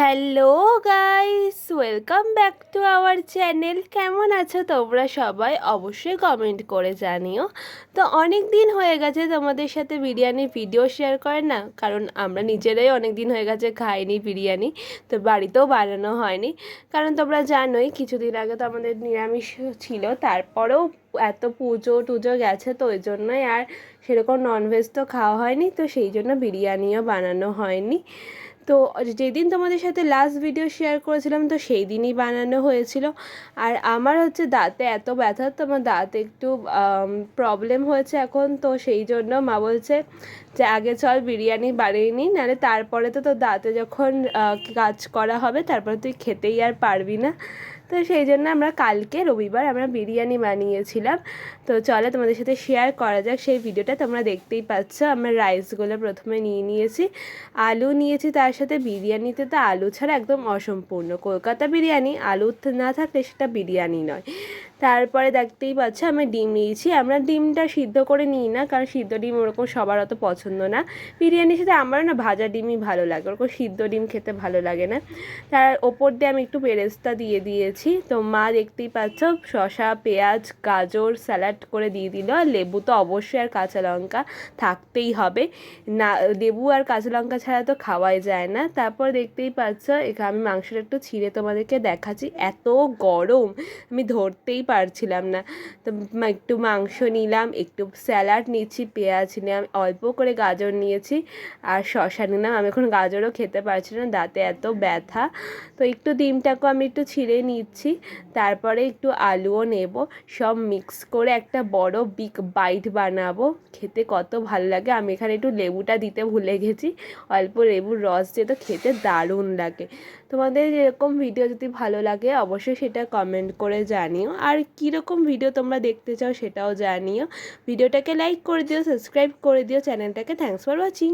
Hello guys, welcome back to our channel. কেমন আছো তোমরা সবাই? অবশ্যই কমেন্ট করে জানিও। তো অনেক দিন হয়ে গেছে তোমাদের সাথে বিরিয়ানির ভিডিও শেয়ার করে না, কারণ আমরা নিজেরাই অনেক দিন হয়ে গেছে খাইনি বিরিয়ানি, তো বাড়িতেও বানানো হয়নি। কারণ তোমরা জানোই কিছুদিন আগে তো আমাদের নিরামিষ ছিল, তারপরেও এত পুজো টুজো গেছে, তো ওই জন্যই আর সেরকম ননভেজ তো খাওয়া হয়নি, তো সেই জন্য বিরিয়ানিও বানানো হয়নি। তো যেদিন তোমাদের সাথে লাস্ট ভিডিও শেয়ার করেছিলাম তো সেই দিনই বানানো হয়েছিল। আর আমার হচ্ছে দাঁতে এত ব্যথা, তো আমার দাঁতে একটু প্রবলেম হয়েছে এখন, তো সেই জন্য মা বলছে যে আগে চল বিরিয়ানি বানিয়ে নিই, নাহলে তারপরে তো তোর দাঁতে যখন কাজ করা হবে তারপরে তুই খেতেই আর পারবি না। তো সেই জন্য আমরা কালকে রবিবার আমরা বিরিয়ানি বানিয়েছিলাম। তো চলো তোমাদের সাথে শেয়ার করা যাক সেই ভিডিওটা। তোমরা দেখতেই পাচ্ছ আমরা রাইসগুলো প্রথমে নিয়ে নিয়েছি, আলু নিয়েছি, তার সাথে বিরিয়ানিতে তো আলু ছাড়া একদম অসম্পূর্ণ। কলকাতা বিরিয়ানি আলু না থাকলে সেটা বিরিয়ানি নয়। তারপরে দেখতেই পাচ্ছ আমি ডিম নিয়েছি। আমরা ডিমটা সিদ্ধ করে নিই না, কারণ সিদ্ধ ডিম ওরকম সবার অত পছন্দ না। বিরিয়ানির সাথে আমারও না ভাজা ডিমই ভালো লাগে, ওরকম সিদ্ধ ডিম খেতে ভালো লাগে না। তার ওপর দিয়ে আমি একটু বেরেস্তা দিয়ে দিয়েছি। তো মা দেখতেই পাচ্ছ শসা, পেঁয়াজ, গাজর স্যালাড করে দিয়ে দিল, আর লেবু তো অবশ্যই, আর কাঁচা লঙ্কা থাকতেই হবে না, লেবু আর কাঁচা লঙ্কা ছাড়া তো খাওয়াই যায় না। তারপর দেখতেই পাচ্ছ এখানে আমি মাংসটা একটু ছিঁড়ে তোমাদেরকে দেখাচ্ছি, এত গরম আমি ধরতেই পারছিলাম না। তো একটু মাংস নিলাম, একটু স্যালাড নিচ্ছি, পেঁয়াজ নিলাম, অল্প করে গাজর নিয়েছি আর শসা নিলাম। আমি এখন গাজরও খেতে পারছি না, দাঁতে এত ব্যথা। তো একটু ডিমটাকেও আমি একটু ছিঁড়ে নিচ্ছি, তারপরে একটু আলুও নেব, সব মিক্স করে একটা বড় বিগ বাইট বানাবো। খেতে কত ভালো লাগে। আমি এখানে একটু লেবুটা দিতে ভুলে গেছি, অল্প লেবুর রস দিয়ে, তো খেতে দারুণ লাগে। তোমাদের এরকম ভিডিও যদি ভালো লাগে অবশ্যই সেটা কমেন্ট করে জানিও, আর কীরকম ভিডিও তোমরা দেখতে চাও সেটাও জানিও। ভিডিওটাকে লাইক করে দিও, সাবস্ক্রাইব করে দিও চ্যানেলটাকে। Thanks for watching.